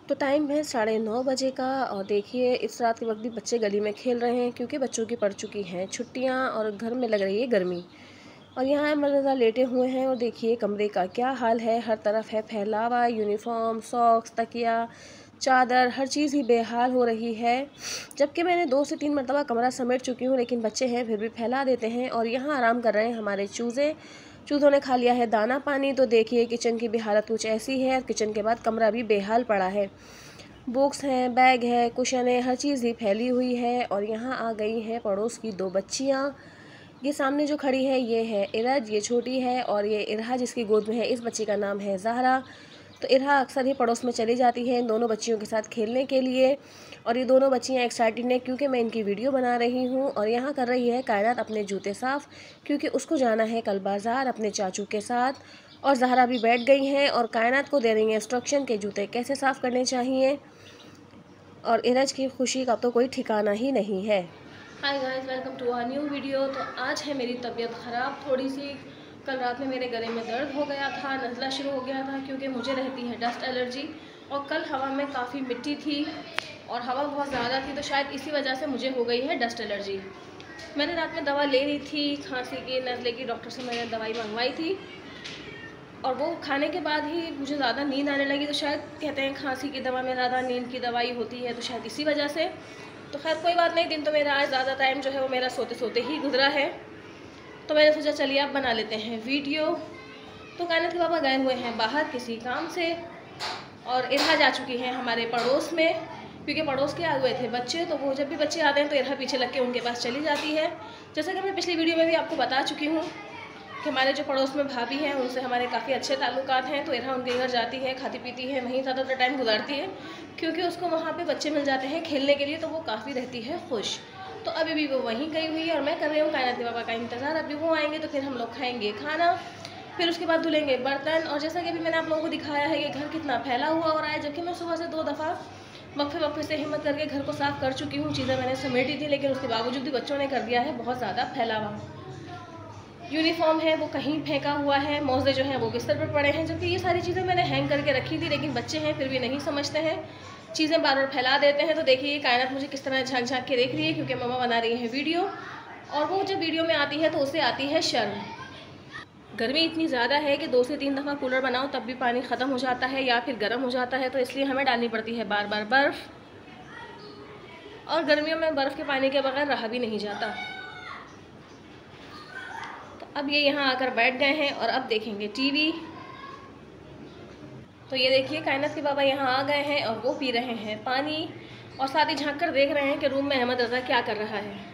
तो टाइम है 9:30 बजे का और देखिए इस रात के वक्त भी बच्चे गली में खेल रहे हैं क्योंकि बच्चों की पड़ चुकी हैं छुट्टियां और घर में लग रही है गर्मी। और यहाँ मर्दाना लेटे हुए हैं और देखिए कमरे का क्या हाल है, हर तरफ है फैलावा, यूनिफॉर्म, सॉक्स, तकिया, चादर, हर चीज़ ही बेहाल हो रही है। जबकि मैंने 2 से 3 मरतबा कमरा समेट चुकी हूँ लेकिन बच्चे हैं फिर भी फैला देते हैं। और यहाँ आराम कर रहे हैं हमारे चूज़े। चूज़ों ने खा लिया है दाना पानी। तो देखिए किचन की भी हालत कुछ ऐसी है। किचन के बाद कमरा भी बेहाल पड़ा है। बुक्स हैं, बैग है, कुशन है, हर चीज़ ही फैली हुई है। और यहाँ आ गई हैं पड़ोस की 2 बच्चियाँ। ये सामने जो खड़ी है ये है इरज, ये छोटी है, और ये इरहा जिसकी गोद में है इस बच्ची का नाम है ज़हरा। तो इरहा अक्सर ही पड़ोस में चली जाती है इन दोनों बच्चियों के साथ खेलने के लिए। और ये दोनों बच्चियाँ एक्साइटेड हैं क्योंकि मैं इनकी वीडियो बना रही हूँ। और यहाँ कर रही है कायनात अपने जूते साफ़ क्योंकि उसको जाना है कल बाज़ार अपने चाचू के साथ। और ज़हरा भी बैठ गई हैं और कायनात को दे रही हैं इंस्ट्रक्शन के जूते कैसे साफ़ करने चाहिए। और इरज की खुशी का तो कोई ठिकाना ही नहीं है। Hi guys, welcome to our new video. तो आज है मेरी तबीयत ख़राब थोड़ी सी। कल रात में मेरे गले में दर्द हो गया था, नज़ला शुरू हो गया था क्योंकि मुझे रहती है डस्ट एलर्जी। और कल हवा में काफ़ी मिट्टी थी और हवा बहुत ज़्यादा थी, तो शायद इसी वजह से मुझे हो गई है डस्ट एलर्जी। मैंने रात में दवा ले ली थी खांसी की, नज़ले की, डॉक्टर से मैंने दवाई मंगवाई थी। और वो खाने के बाद ही मुझे ज़्यादा नींद आने लगी। तो शायद कहते हैं खांसी की दवा में ज़्यादा नींद की दवाई होती है, तो शायद इसी वजह से। तो खैर कोई बात नहीं, दिन तो मेरा आज ज़्यादा टाइम जो है वो मेरा सोते सोते ही गुजरा है। तो मैंने सोचा चलिए अब बना लेते हैं वीडियो। तो कायनात के पापा गए हुए हैं बाहर किसी काम से और इरहा जा चुकी है हमारे पड़ोस में क्योंकि पड़ोस के आए हुए थे बच्चे। तो वो जब भी बच्चे आते हैं तो इरहा पीछे लग के उनके पास चली जाती है। जैसा कि मैं पिछली वीडियो में भी आपको बता चुकी हूँ कि हमारे जो पड़ोस में भाभी हैं उनसे हमारे काफ़ी अच्छे ताल्लुकात हैं। तो इरहा उनके घर जाती है, खाती पीती है, वहीं ज़्यादातर टाइम गुजारती है क्योंकि उसको वहाँ पे बच्चे मिल जाते हैं खेलने के लिए, तो वो काफ़ी रहती है खुश। तो अभी भी वो वहीं गई हुई है और मैं कर रही हूँ कायनात के पापा का इंतज़ार। अभी वो आएंगे तो फिर हम लोग खाएंगे खाना, फिर उसके बाद धुलेंगे बर्तन। और जैसा कि अभी मैंने आप लोगों को दिखाया है कि घर कितना फैला हुआ हो रहा है, जबकि मैं सुबह से 2 दफ़ा वक्फे से हिम्मत करके घर को साफ़ कर चुकी हूँ। चीज़ें मैंने समेटी थी लेकिन उसके बावजूद भी बच्चों ने कर दिया है बहुत ज़्यादा फैलावा। यूनिफॉर्म है वो कहीं फेंका हुआ है, मोज़े जो हैं वो बिस्तर पर पड़े हैं, जबकि ये सारी चीज़ें मैंने हैंग करके रखी थी लेकिन बच्चे हैं फिर भी नहीं समझते हैं, चीज़ें बार बार फैला देते हैं। तो देखिए कायनात मुझे किस तरह झांक झांक के देख रही है क्योंकि मम्मा बना रही है वीडियो। और वो जब वीडियो में आती है तो उसे आती है शर्म। गर्मी इतनी ज़्यादा है कि 2 से 3 दफ़ा कूलर बनाओ तब भी पानी ख़त्म हो जाता है या फिर गर्म हो जाता है, तो इसलिए हमें डालनी पड़ती है बार बार बर्फ़। और गर्मियों में बर्फ़ के पानी के बगैर रहा भी नहीं जाता। अब ये यहाँ आकर बैठ गए हैं और अब देखेंगे टीवी। तो ये देखिए कायनात के बाबा यहाँ आ गए हैं और वो पी रहे हैं पानी और साथ ही झांक कर देख रहे हैं कि रूम में अहमद रज़ा क्या कर रहा है।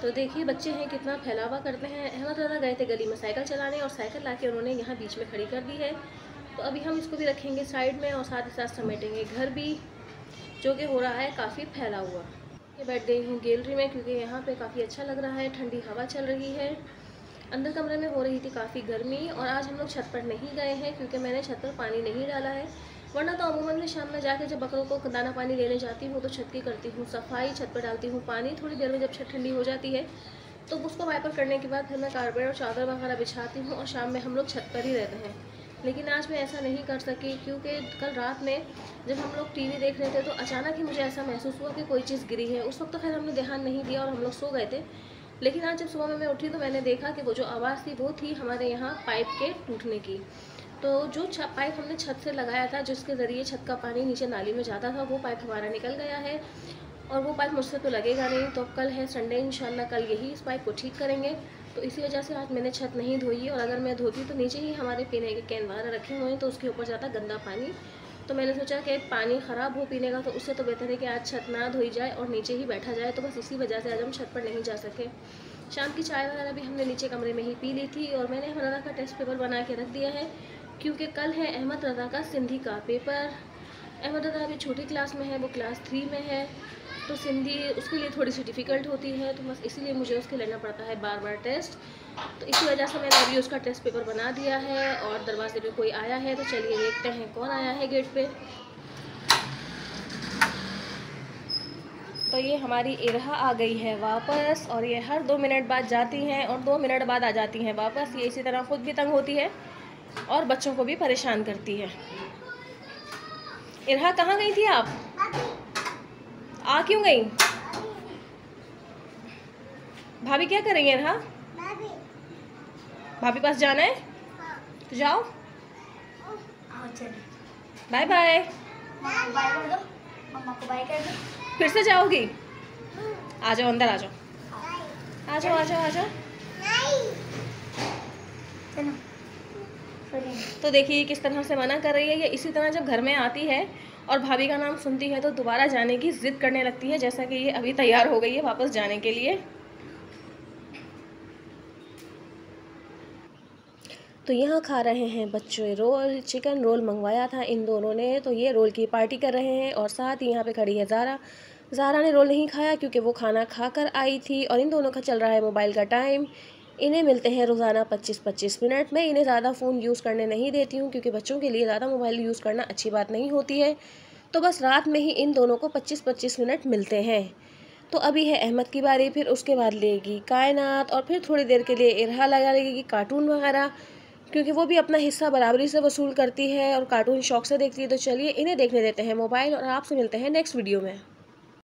तो देखिए बच्चे हैं कितना फैलावा करते हैं। अहमद रज़ा गए थे गली में साइकिल चलाने और साइकिल लाके उन्होंने यहाँ बीच में खड़ी कर दी है। तो अभी हम इसको भी रखेंगे साइड में और साथ ही साथ समेटेंगे घर भी, जो कि हो रहा है काफ़ी फैला हुआ। ये बैठ गई हूँ गैलरी में क्योंकि यहाँ पे काफ़ी अच्छा लग रहा है, ठंडी हवा चल रही है। अंदर कमरे में हो रही थी काफ़ी गर्मी और आज हम लोग छत पर नहीं गए हैं क्योंकि मैंने छत पर पानी नहीं डाला है। वरना तो अमूमन मैं शाम में जाके जब बकरों को दाना पानी लेने जाती हूँ तो छत की करती हूँ सफाई, छत पर डालती हूँ पानी। थोड़ी देर में जब छत ठंडी हो जाती है तो उसको वाइपर करने के बाद फिर मैं कारपेट और चादर वगैरह बिछाती हूँ और शाम में हम लोग छत पर ही रहते हैं। लेकिन आज मैं ऐसा नहीं कर सकी क्योंकि कल रात में जब हम लोग टीवी देख रहे थे तो अचानक ही मुझे ऐसा महसूस हुआ कि कोई चीज़ गिरी है। उस वक्त तो खैर हमने ध्यान नहीं दिया और हम लोग सो गए थे। लेकिन आज जब सुबह में मैं उठी तो मैंने देखा कि वो जो आवाज़ थी वो थी हमारे यहाँ पाइप के टूटने की। तो जो पाइप हमने छत से लगाया था जिसके ज़रिए छत का पानी नीचे नाली में जाता था, वो पाइप हमारा निकल गया है और वो पाइप मुझसे तो लगेगा नहीं। तो कल है संडे, इंशाल्लाह कल यही इस पाइप को ठीक करेंगे। तो इसी वजह से आज मैंने छत नहीं धोई है। और अगर मैं धोती तो नीचे ही हमारे पीने के कैन वगैरह रखे हुए हैं तो उसके ऊपर जाता गंदा पानी। तो मैंने सोचा कि पानी ख़राब हो पीने का, तो उससे तो बेहतर है कि आज छत ना धोई जाए और नीचे ही बैठा जाए। तो बस इसी वजह से आज हम छत पर नहीं जा सके। शाम की चाय वगैरह भी हमने नीचे कमरे में ही पी ली थी। और मैंने अहमद रज़ा का टेस्ट पेपर बना के रख दिया है क्योंकि कल है अहमद रज़ा का सिंधी का पेपर। अहमद रज़ा अभी छोटी क्लास में है, वो क्लास 3 में है, तो सिंधी उसके लिए थोड़ी सी डिफ़िकल्ट होती है। तो बस इसीलिए मुझे उसके लेना पड़ता है बार बार टेस्ट। तो इसी वजह से मैंने अभी उसका टेस्ट पेपर बना दिया है। और दरवाजे पे कोई आया है तो चलिए देखते हैं कौन आया है गेट पे। तो ये हमारी इरहा आ गई है वापस और ये हर 2 मिनट बाद जाती हैं और 2 मिनट बाद आ जाती हैं वापस। ये इसी तरह ख़ुद भी तंग होती है और बच्चों को भी परेशान करती है। इरहा कहाँ गई थी आप? आ क्यों गई? भाभी क्या कर रही है इरहा? भाभी पास जाना है? तो जाओ। Bye bye. मम्मा को बाय कर दो। फिर से जाओगी? आ जाओ, अंदर आ जाओ, आ जाओ, आ जाओ, आ जाओ। तो देखिए किस तरह से मना कर रही है। ये इसी तरह जब घर में आती है और भाभी का नाम सुनती है तो दोबारा जाने की जिद करने लगती है, जैसा कि ये अभी तैयार हो गई है वापस जाने के लिए। तो यहाँ खा रहे हैं बच्चे रोल, चिकन रोल मंगवाया था इन दोनों ने, तो ये रोल की पार्टी कर रहे हैं। और साथ ही यहाँ पे खड़ी है ज़ारा ने रोल नहीं खाया क्योंकि वो खाना खाकर आई थी। और इन दोनों का चल रहा है मोबाइल का टाइम। इन्हें मिलते हैं रोज़ाना 25-25 मिनट। मैं इन्हें ज़्यादा फ़ोन यूज़ करने नहीं देती हूँ क्योंकि बच्चों के लिए ज़्यादा मोबाइल यूज़ करना अच्छी बात नहीं होती है। तो बस रात में ही इन दोनों को 25-25 मिनट मिलते हैं। तो अभी है अहमद की बारी, फिर उसके बाद लेगी कायनात, और फिर थोड़ी देर के लिए इरहा लगा लेगी कार्टून वगैरह, क्योंकि वो भी अपना हिस्सा बराबरी से वसूल करती है और कार्टून शौक से देखती है। तो चलिए इन्हें देखने देते हैं मोबाइल और आपसे मिलते हैं नेक्स्ट वीडियो में।